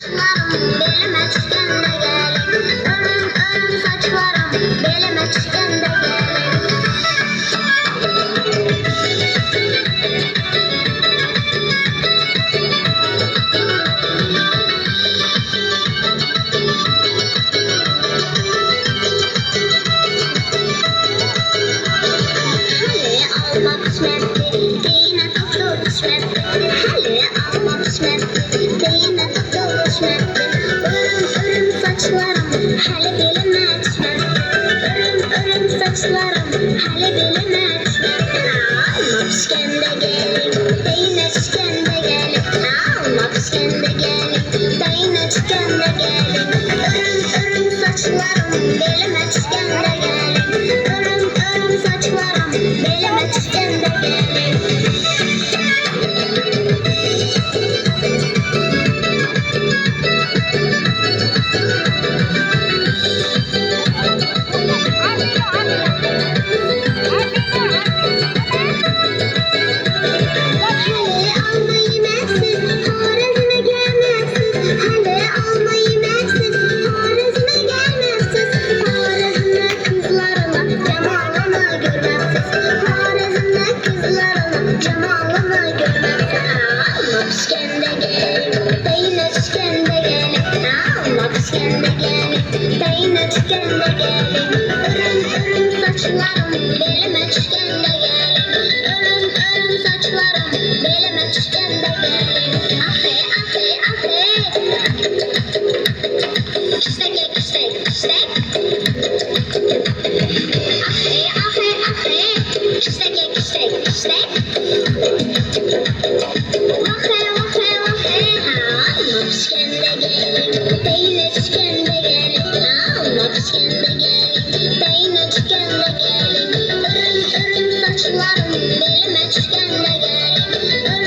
Belime çıkende gelin, örüm saçlarım belime çıkende gelin. Hali almak ismetti, yine doktor ismetti. Hali almak ismetti, yine doktor ismetti. Örüm saçlarım hali belime ismetti. Örüm saçlarım hali belime ismetti. Almak iskende gelin, yine çıkende gelin. Almak iskende gelin, yine çıkende gelin. Örüm saçlarım belime çıkende gelin. Örüm saçlarım belime çıkende gelin. Hele almayı mersiz, Horazm'a gelmezsiz. Hele almayı mersiz, Horazm'a gelmezsiz. Horazm'da kızlarını, cemalını görmezsiz. Horazm'da kızlarını, cemalını görmezsiz. Almak iskende gelin, yine çıkende gelin. Almak iskende gelin, yine çıkende gelin. Örüm saçlarım belime çıkende gelin. Örüm saçlarım belime çıkende gelin. Afe afe afe. Kistek kistek kistek. Afe afe afe. Kistek kistek kistek. Vafe vafe vafe. Almak iskende gelin, yine çıkende gelin. Almak iskende gelin, yine çıkende gelin. Örüm saçlarım belime çıkende gelin.